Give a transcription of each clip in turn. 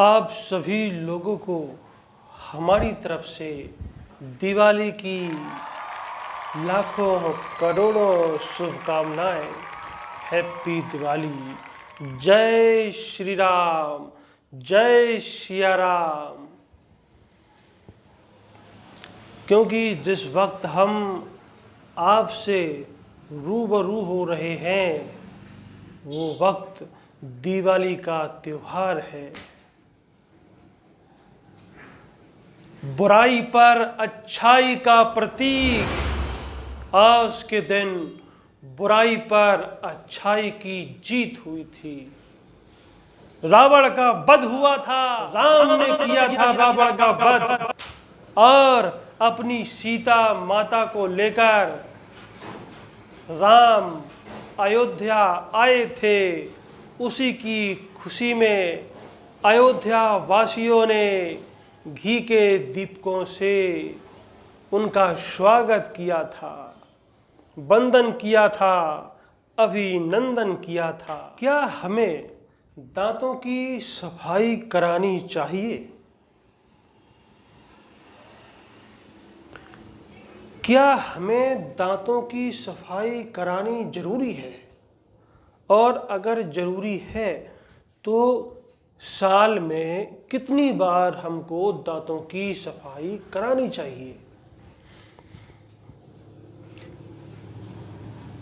आप सभी लोगों को हमारी तरफ से दिवाली की लाखों करोड़ों शुभकामनाएं। हैप्पी दिवाली। जय श्री राम, जय सिया राम। क्योंकि जिस वक्त हम आपसे रूबरू हो रहे हैं वो वक्त दिवाली का त्योहार है। बुराई पर अच्छाई का प्रतीक। आज के दिन बुराई पर अच्छाई की जीत हुई थी। रावण का वध हुआ था, राम ने किया था रावण का वध और अपनी सीता माता को लेकर राम अयोध्या आए थे। उसी की खुशी में अयोध्या वासियों ने घी के दीपकों से उनका स्वागत किया था, वंदन किया था, अभिनंदन किया था। क्या हमें दांतों की सफाई करानी चाहिए? क्या हमें दांतों की सफाई करानी जरूरी है? और अगर जरूरी है तो साल में कितनी बार हमको दांतों की सफाई करानी चाहिए?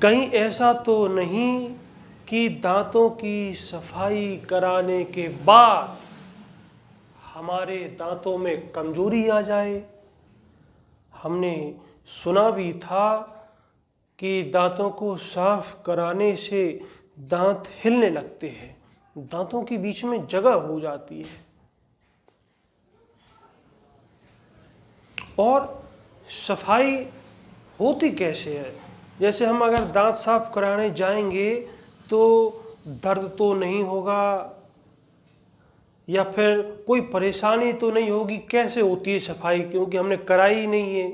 कहीं ऐसा तो नहीं कि दांतों की सफाई कराने के बाद हमारे दांतों में कमजोरी आ जाए? हमने सुना भी था कि दांतों को साफ कराने से दांत हिलने लगते हैं, दांतों के बीच में जगह हो जाती है। और सफाई होती कैसे है? जैसे हम अगर दांत साफ कराने जाएंगे तो दर्द तो नहीं होगा या फिर कोई परेशानी तो नहीं होगी। कैसे होती है सफाई, क्योंकि हमने कराई ही नहीं है।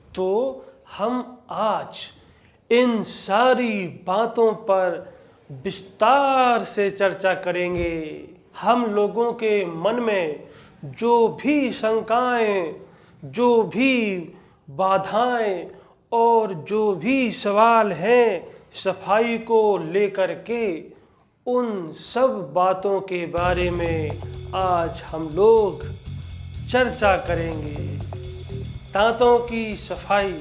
तो हम आज इन सारी बातों पर विस्तार से चर्चा करेंगे। हम लोगों के मन में जो भी शंकाएं, जो भी बाधाएं और जो भी सवाल हैं सफाई को लेकर के, उन सब बातों के बारे में आज हम लोग चर्चा करेंगे। दांतों की सफाई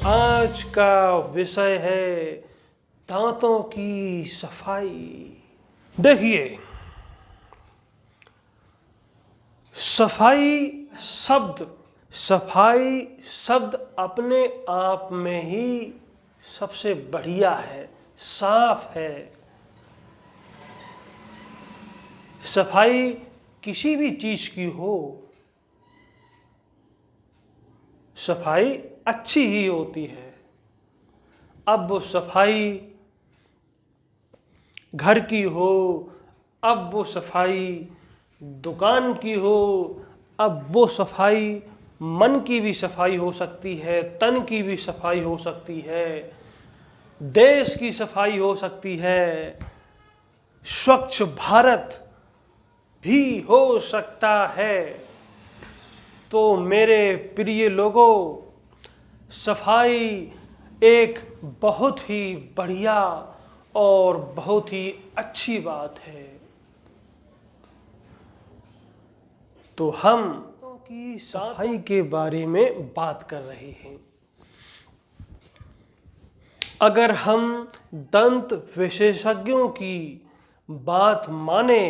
आज का विषय है। दांतों की सफाई। देखिए, सफाई शब्द अपने आप में ही सबसे बढ़िया है, साफ है। सफाई किसी भी चीज की हो, सफाई अच्छी ही होती है। अब वो सफाई घर की हो, अब वो सफाई दुकान की हो, अब वो सफाई मन की भी सफाई हो सकती है, तन की भी सफाई हो सकती है, देश की सफाई हो सकती है, स्वच्छ भारत भी हो सकता है। तो मेरे प्रिय लोगों, सफाई एक बहुत ही बढ़िया और बहुत ही अच्छी बात है। तो हम दांतों की सफाई के बारे में बात कर रहे हैं। अगर हम दंत विशेषज्ञों की बात माने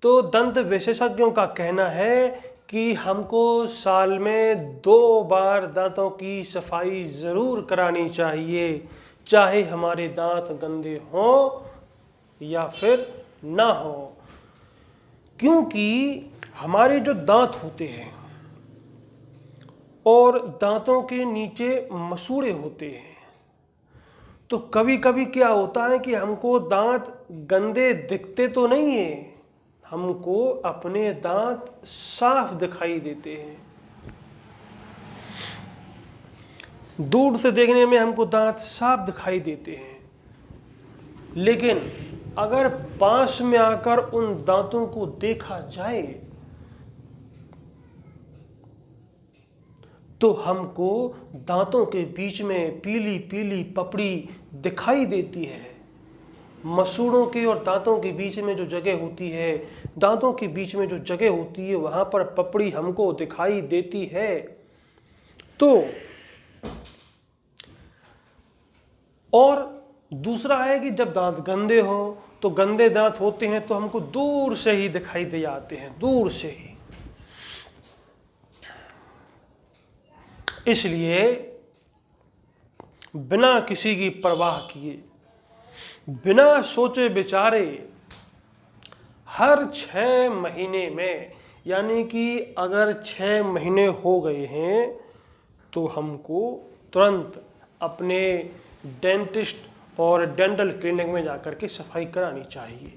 तो दंत विशेषज्ञों का कहना है कि हमको साल में 2 बार दांतों की सफाई ज़रूर करानी चाहिए, चाहे हमारे दांत गंदे हों या फिर ना हो। क्योंकि हमारे जो दांत होते हैं और दांतों के नीचे मसूड़े होते हैं, तो कभी कभी क्या होता है कि हमको दांत गंदे दिखते तो नहीं है, हमको अपने दांत साफ दिखाई देते हैं। दूर से देखने में हमको दांत साफ दिखाई देते हैं, लेकिन अगर पास में आकर उन दांतों को देखा जाए तो हमको दांतों के बीच में पीली पीली पपड़ी दिखाई देती है। मसूड़ों के और दांतों के बीच में जो जगह होती है, दांतों के बीच में जो जगह होती है, वहां पर पपड़ी हमको दिखाई देती है। तो और दूसरा है कि जब दांत गंदे हो तो गंदे दांत होते हैं तो हमको दूर से ही दिखाई दे जाते हैं, दूर से ही। इसलिए बिना किसी की परवाह किए, बिना सोचे विचारे, हर 6 महीने में, यानी कि अगर 6 महीने हो गए हैं तो हमको तुरंत अपने डेंटिस्ट और डेंटल क्लिनिक में जाकर के सफाई करानी चाहिए।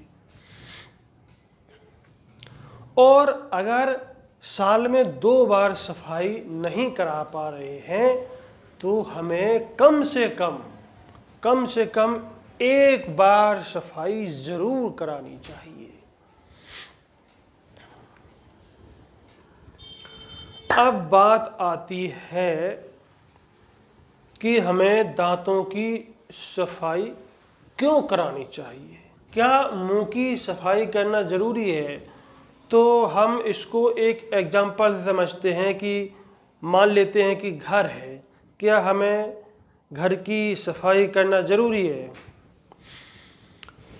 और अगर साल में 2 बार सफाई नहीं करा पा रहे हैं तो हमें कम से कम 1 बार सफाई जरूर करानी चाहिए। अब बात आती है कि हमें दांतों की सफाई क्यों करानी चाहिए। क्या मुंह की सफाई करना जरूरी है? तो हम इसको एक एग्जाम्पल समझते हैं कि मान लेते हैं कि घर है, क्या हमें घर की सफाई करना ज़रूरी है?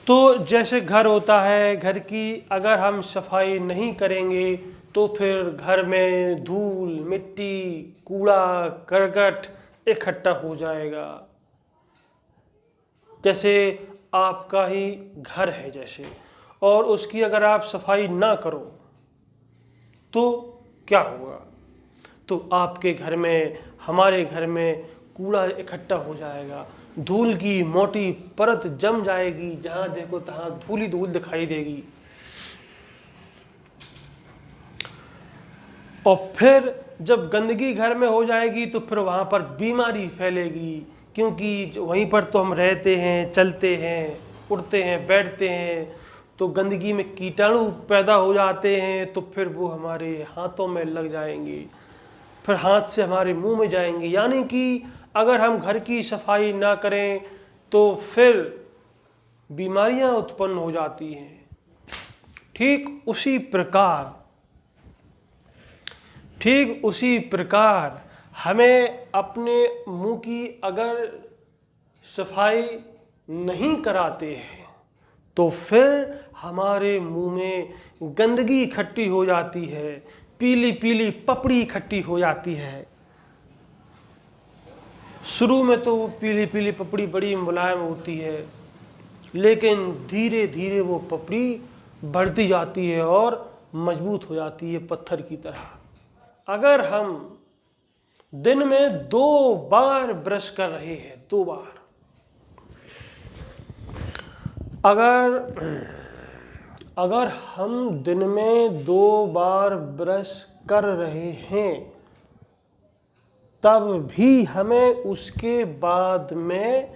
तो जैसे घर होता है, घर की अगर हम सफाई नहीं करेंगे तो फिर घर में धूल, मिट्टी, कूड़ा करकट इकट्ठा हो जाएगा। जैसे आपका ही घर है जैसे, और उसकी अगर आप सफाई ना करो तो क्या होगा? तो आपके घर में, हमारे घर में कूड़ा इकट्ठा हो जाएगा, धूल की मोटी परत जम जाएगी, जहां देखो तहां धूल ही धूल दिखाई देगी। और फिर जब गंदगी घर में हो जाएगी तो फिर वहां पर बीमारी फैलेगी, क्योंकि वहीं पर तो हम रहते हैं, चलते हैं, उठते हैं, बैठते हैं, तो गंदगी में कीटाणु पैदा हो जाते हैं, तो फिर वो हमारे हाथों में लग जाएंगे, फिर हाथ से हमारे मुंह में जाएंगे। यानी कि अगर हम घर की सफाई ना करें तो फिर बीमारियां उत्पन्न हो जाती हैं। ठीक उसी प्रकार हमें अपने मुंह की अगर सफाई नहीं कराते हैं तो फिर हमारे मुंह में गंदगी इकट्ठी हो जाती है, पीली पीली पपड़ी इकट्ठी हो जाती है। शुरू में तो वो पीली पीली पपड़ी बड़ी मुलायम होती है, लेकिन धीरे धीरे वो पपड़ी बढ़ती जाती है और मजबूत हो जाती है पत्थर की तरह। अगर हम दिन में 2 बार ब्रश कर रहे हैं, 2 बार, अगर हम दिन में 2 बार ब्रश कर रहे हैं तब भी हमें उसके बाद में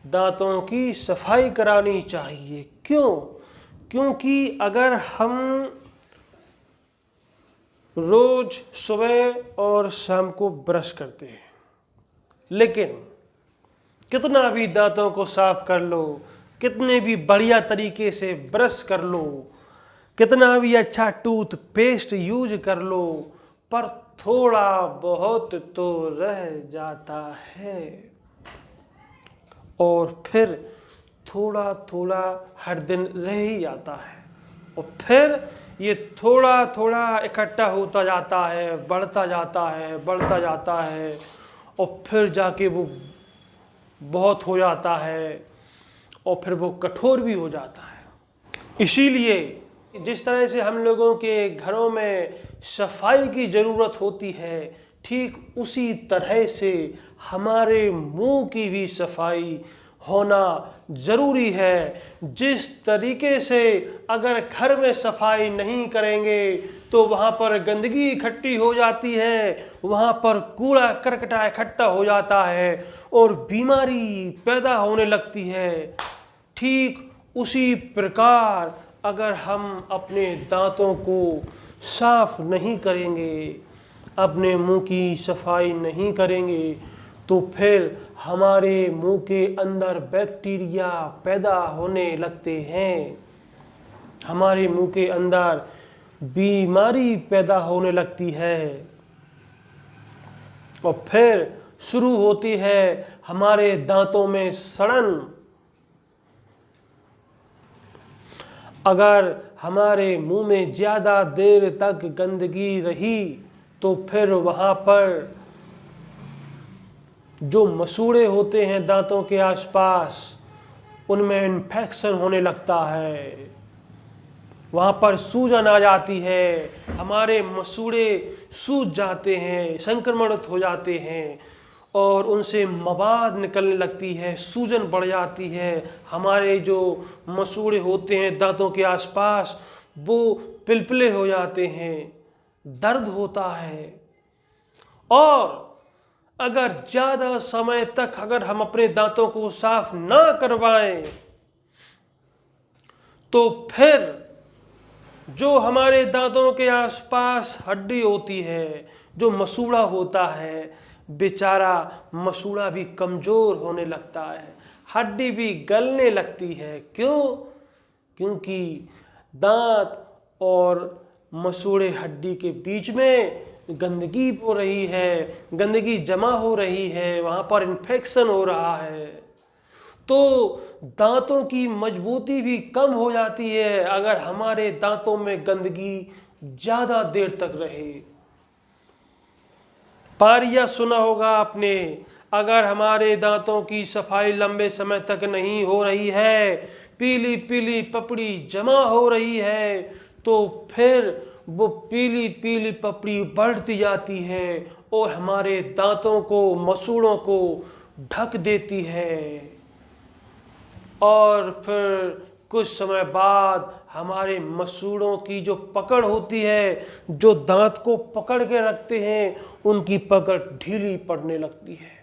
दांतों की सफाई करानी चाहिए। क्यों? क्योंकि अगर हम रोज सुबह और शाम को ब्रश करते हैं, लेकिन कितना भी दांतों को साफ कर लो, कितने भी बढ़िया तरीके से ब्रश कर लो, कितना भी अच्छा टूथपेस्ट यूज कर लो, पर थोड़ा बहुत तो रह जाता है। और फिर थोड़ा थोड़ा हर दिन रह ही जाता है, और फिर ये थोड़ा थोड़ा इकट्ठा होता जाता है, बढ़ता जाता है, और फिर जाके वो बहुत हो जाता है, और फिर वो कठोर भी हो जाता है। इसीलिए जिस तरह से हम लोगों के घरों में सफाई की ज़रूरत होती है, ठीक उसी तरह से हमारे मुंह की भी सफाई होना ज़रूरी है। जिस तरीके से अगर घर में सफाई नहीं करेंगे तो वहाँ पर गंदगी इकट्ठी हो जाती है, वहाँ पर कूड़ा करकटा इकट्ठा हो जाता है और बीमारी पैदा होने लगती है। ठीक उसी प्रकार अगर हम अपने दांतों को साफ नहीं करेंगे, अपने मुंह की सफाई नहीं करेंगे, तो फिर हमारे मुंह के अंदर बैक्टीरिया पैदा होने लगते हैं, हमारे मुंह के अंदर बीमारी पैदा होने लगती है और फिर शुरू होती है हमारे दांतों में सड़न। अगर हमारे मुंह में ज़्यादा देर तक गंदगी रही तो फिर वहाँ पर जो मसूड़े होते हैं दांतों के आसपास, उनमें इन्फेक्शन होने लगता है, वहाँ पर सूजन आ जाती है, हमारे मसूड़े सूज जाते हैं, संक्रमणित हो जाते हैं और उनसे मवाद निकलने लगती है, सूजन बढ़ जाती है। हमारे जो मसूड़े होते हैं दांतों के आसपास वो पिलपिले हो जाते हैं, दर्द होता है। और अगर ज़्यादा समय तक अगर हम अपने दांतों को साफ ना करवाएं तो फिर जो हमारे दांतों के आसपास हड्डी होती है, जो मसूड़ा होता है, बेचारा मसूड़ा भी कमज़ोर होने लगता है, हड्डी भी गलने लगती है। क्यों? क्योंकि दांत और मसूड़े हड्डी के बीच में गंदगी हो रही है, गंदगी जमा हो रही है, वहाँ पर इन्फेक्शन हो रहा है, तो दांतों की मजबूती भी कम हो जाती है अगर हमारे दांतों में गंदगी ज़्यादा देर तक रहे। पारिया सुना होगा आपने, अगर हमारे दांतों की सफाई लंबे समय तक नहीं हो रही है, पीली पीली पपड़ी जमा हो रही है, तो फिर वो पीली पीली पपड़ी बढ़ती जाती है और हमारे दांतों को, मसूड़ों को ढक देती है और फिर कुछ समय बाद हमारे मसूड़ों की जो पकड़ होती है, जो दांत को पकड़ के रखते हैं, उनकी पकड़ ढीली पड़ने लगती है।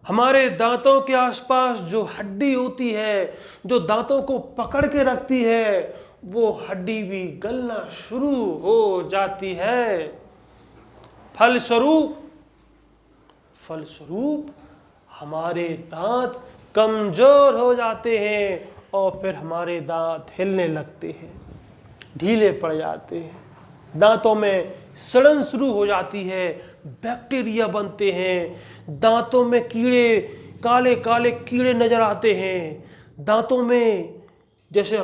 हमारे दांतों के आसपास जो हड्डी होती है, जो दांतों को पकड़ के रखती है, वो हड्डी भी गलना शुरू हो जाती है। फलस्वरूप हमारे दांत कमजोर हो जाते हैं और फिर हमारे दांत हिलने लगते हैं, ढीले पड़ जाते हैं, दांतों में सड़न शुरू हो जाती है, बैक्टीरिया बनते हैं, दांतों में कीड़े, काले काले कीड़े नजर आते हैं, दांतों में जैसे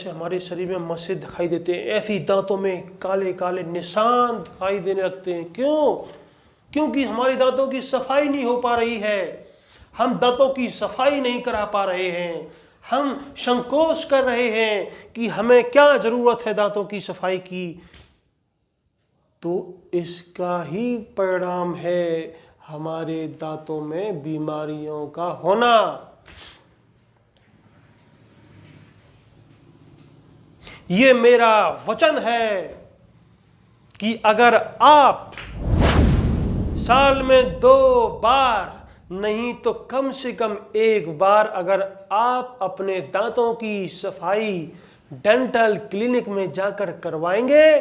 हमारे शरीर में मस्से दिखाई देते हैं, ऐसी दांतों में काले काले निशान दिखाई देने लगते हैं। क्यों? क्योंकि हमारी दांतों की सफाई नहीं हो पा रही है, हम दांतों की सफाई नहीं करा पा रहे हैं, हम संकोच कर रहे हैं कि हमें क्या जरूरत है दांतों की सफाई की। तो इसका ही परिणाम है हमारे दांतों में बीमारियों का होना। ये मेरा वचन है कि अगर आप साल में 2 बार नहीं तो कम से कम 1 बार अगर आप अपने दांतों की सफाई डेंटल क्लिनिक में जाकर करवाएंगे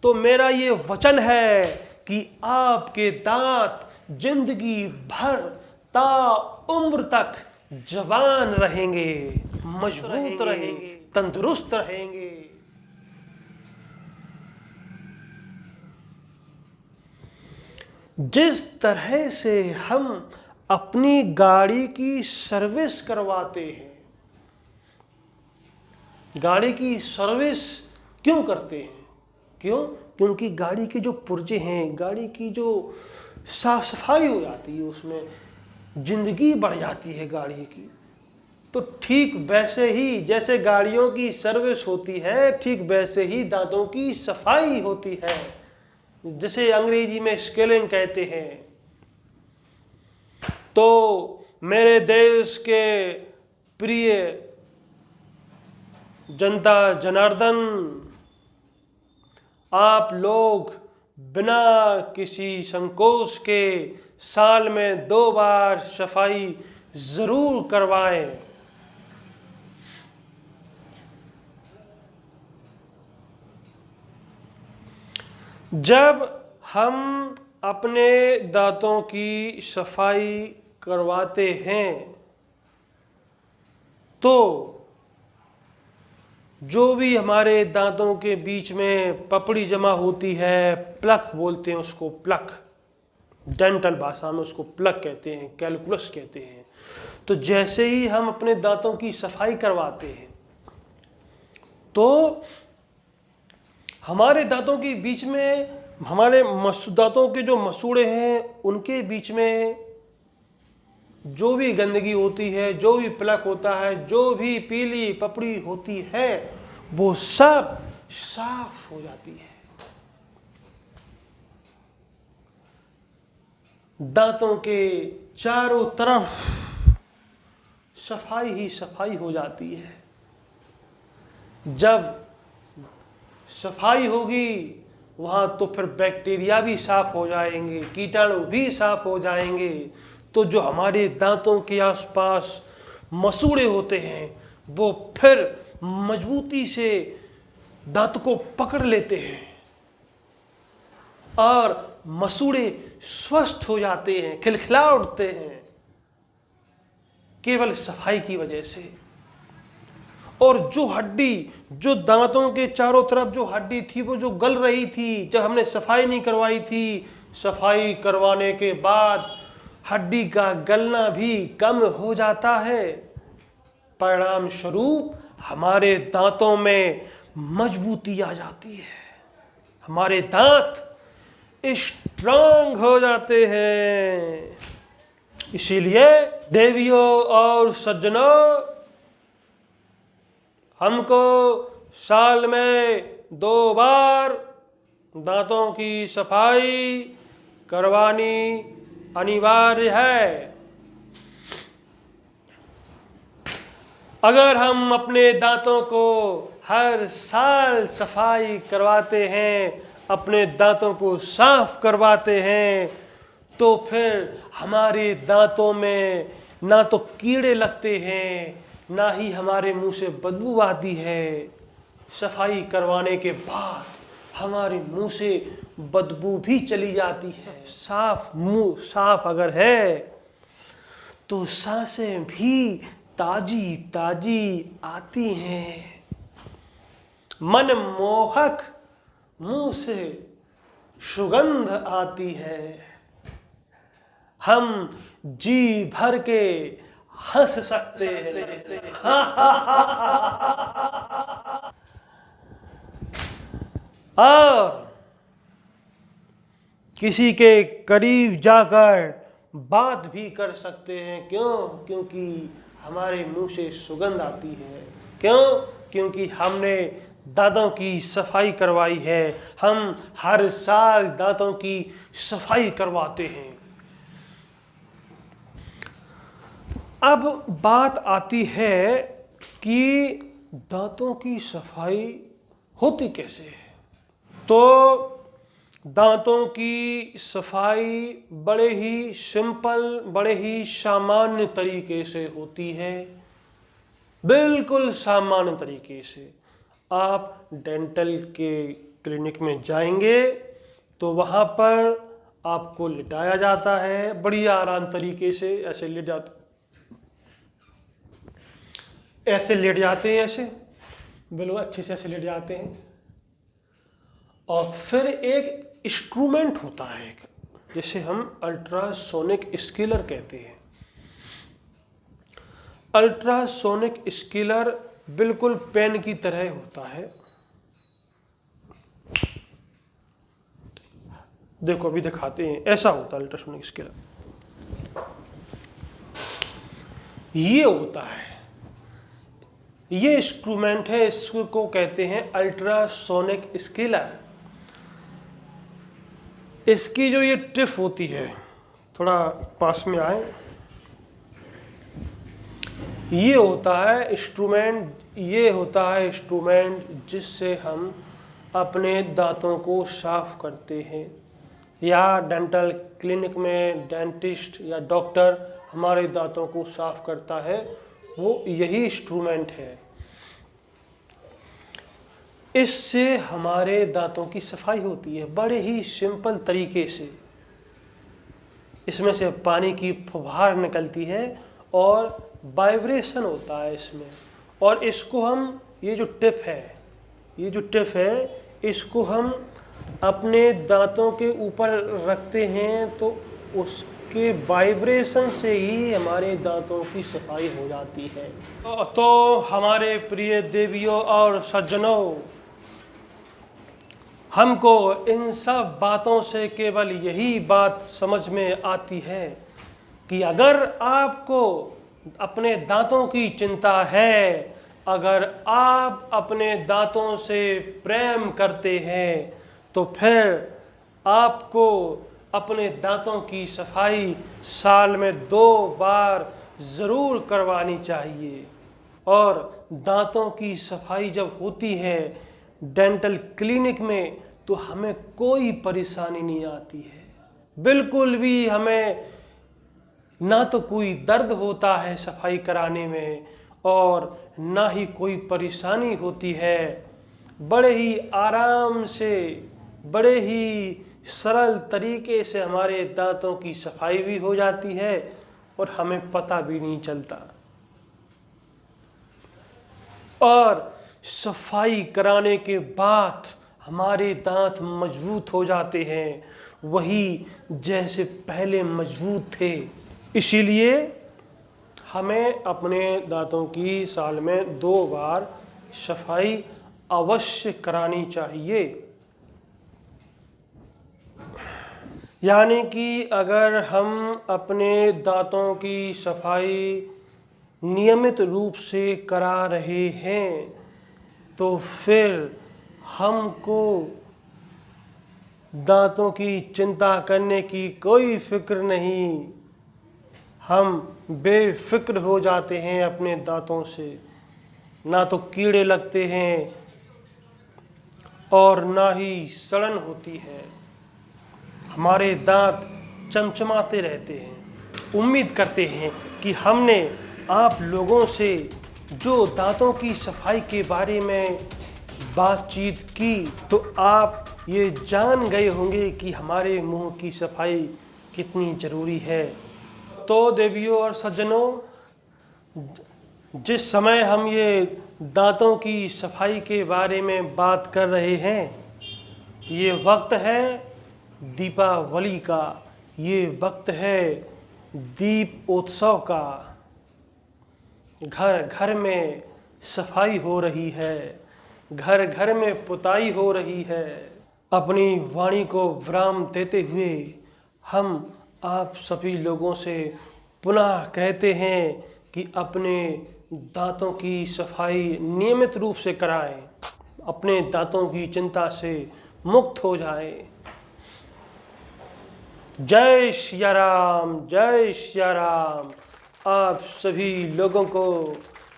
तो मेरा ये वचन है कि आपके दांत जिंदगी भर ता उम्र तक जवान रहेंगे, मजबूत रहेंगे, तंदुरुस्त रहेंगे। जिस तरह से हम अपनी गाड़ी की सर्विस करवाते हैं, गाड़ी की सर्विस क्यों करते हैं? क्यों? क्योंकि गाड़ी के जो पुर्जे हैं, गाड़ी की जो साफ सफाई हो जाती है, उसमें जिंदगी बढ़ जाती है गाड़ी की। तो ठीक वैसे ही जैसे गाड़ियों की सर्विस होती है, ठीक वैसे ही दांतों की सफाई होती है, जिसे अंग्रेजी में स्केलिंग कहते हैं। तो मेरे देश के प्रिय जनता जनार्दन, आप लोग बिना किसी संकोच के साल में 2 बार सफाई जरूर करवाएं। जब हम अपने दांतों की सफाई करवाते हैं तो जो भी हमारे दांतों के बीच में पपड़ी जमा होती है, प्लक बोलते हैं उसको, प्लक, डेंटल भाषा में उसको प्लक कहते हैं, कैलकुलस कहते हैं। तो जैसे ही हम अपने दांतों की सफाई करवाते हैं तो हमारे दांतों के बीच में, हमारे दांतों के जो मसूड़े हैं उनके बीच में जो भी गंदगी होती है, जो भी प्लक होता है, जो भी पीली पपड़ी होती है, वो सब साफ हो जाती है। दांतों के चारों तरफ सफाई ही सफाई हो जाती है। जब सफाई होगी वहाँ तो फिर बैक्टीरिया भी साफ हो जाएंगे, कीटाणु भी साफ हो जाएंगे। तो जो हमारे दांतों के आसपास मसूड़े होते हैं वो फिर मजबूती से दांत को पकड़ लेते हैं और मसूड़े स्वस्थ हो जाते हैं, खिलखिला उठते हैं केवल सफाई की वजह से। और जो हड्डी, जो दांतों के चारों तरफ जो हड्डी थी वो जो गल रही थी जब हमने सफाई नहीं करवाई थी, सफाई करवाने के बाद हड्डी का गलना भी कम हो जाता है। परिणाम स्वरूप हमारे दांतों में मजबूती आ जाती है, हमारे दांत स्ट्रांग हो जाते हैं। इसीलिए देवियों और सज्जनों, हमको साल में 2 बार दांतों की सफाई करवानी अनिवार्य है। अगर हम अपने दांतों को हर साल सफाई करवाते हैं, अपने दांतों को साफ करवाते हैं, तो फिर हमारे दांतों में ना तो कीड़े लगते हैं, ना ही हमारे मुंह से बदबू आती है। सफाई करवाने के बाद हमारे मुंह से बदबू भी चली जाती है। साफ मुंह साफ अगर है तो सांसें भी ताजी ताजी आती हैं। मनमोहक मुंह से सुगंध आती है। हम जी भर के हंस सकते हैं। और किसी के करीब जाकर बात भी कर सकते हैं। क्यों? क्योंकि हमारे मुंह से सुगंध आती है। क्यों? क्योंकि हमने दांतों की सफाई करवाई है। हम हर साल दांतों की सफाई करवाते हैं। अब बात आती है कि दांतों की सफाई होती कैसे है। तो दांतों की सफाई बड़े ही सिंपल, बड़े ही सामान्य तरीके से होती है। बिल्कुल सामान्य तरीके से आप डेंटल के क्लिनिक में जाएंगे तो वहाँ पर आपको लिटाया जाता है, बड़ी आराम तरीके से ऐसे लेट जाते, ऐसे लेट जाते हैं, ऐसे बिल्कुल अच्छे से ऐसे लेट जाते हैं। और फिर एक इंस्ट्रूमेंट होता है एक, जिसे हम अल्ट्रासोनिक स्केलर कहते हैं। अल्ट्रासोनिक स्केलर बिल्कुल पेन की तरह होता है। देखो अभी दिखाते हैं, ऐसा होता है अल्ट्रासोनिक स्केलर। ये होता है, ये इंस्ट्रूमेंट है, इसको कहते हैं अल्ट्रासोनिक स्केलर। इसकी जो ये टिप होती है, थोड़ा पास में आए, ये होता है इंस्ट्रूमेंट, ये होता है इंस्ट्रूमेंट जिससे हम अपने दांतों को साफ करते हैं। या डेंटल क्लिनिक में डेंटिस्ट या डॉक्टर हमारे दांतों को साफ करता है वो यही इंस्ट्रूमेंट है। इससे हमारे दांतों की सफाई होती है बड़े ही सिंपल तरीके से। इसमें से पानी की फुहार निकलती है और वाइब्रेशन होता है इसमें, और इसको हम ये जो टिप है इसको हम अपने दांतों के ऊपर रखते हैं तो उसके वाइब्रेशन से ही हमारे दांतों की सफाई हो जाती है। तो हमारे प्रिय देवियों और सज्जनों, हमको इन सब बातों से केवल यही बात समझ में आती है कि अगर आपको अपने दांतों की चिंता है, अगर आप अपने दांतों से प्रेम करते हैं, तो फिर आपको अपने दांतों की सफाई साल में 2 बार ज़रूर करवानी चाहिए। और दांतों की सफाई जब होती है डेंटल क्लिनिक में तो हमें कोई परेशानी नहीं आती है, बिल्कुल भी। हमें ना तो कोई दर्द होता है सफाई कराने में और ना ही कोई परेशानी होती है। बड़े ही आराम से, बड़े ही सरल तरीके से हमारे दांतों की सफाई भी हो जाती है और हमें पता भी नहीं चलता। और सफाई कराने के बाद हमारे दांत मजबूत हो जाते हैं, वही जैसे पहले मजबूत थे। इसीलिए हमें अपने दांतों की साल में 2 बार सफाई अवश्य करानी चाहिए। यानी कि अगर हम अपने दांतों की सफाई नियमित रूप से करा रहे हैं तो फिर हमको दांतों की चिंता करने की कोई फिक्र नहीं। हम बेफिक्र हो जाते हैं अपने दांतों से, ना तो कीड़े लगते हैं और ना ही सड़न होती है। हमारे दांत चमचमाते रहते हैं। उम्मीद करते हैं कि हमने आप लोगों से जो दांतों की सफाई के बारे में बातचीत की तो आप ये जान गए होंगे कि हमारे मुंह की सफाई कितनी ज़रूरी है। तो देवियों और सज्जनों, जिस समय हम ये दांतों की सफाई के बारे में बात कर रहे हैं, ये वक्त है दीपावली का, ये वक्त है दीप उत्सव का। घर घर में सफाई हो रही है, घर घर में पुताई हो रही है। अपनी वाणी को विराम देते हुए हम आप सभी लोगों से पुनः कहते हैं कि अपने दांतों की सफाई नियमित रूप से कराएं, अपने दांतों की चिंता से मुक्त हो जाएं। जय सिया राम, जय सिया राम। आप सभी लोगों को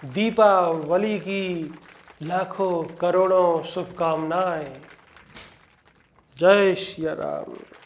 दीपावली की लाखों करोड़ों शुभकामनाएं। जय सिया राम।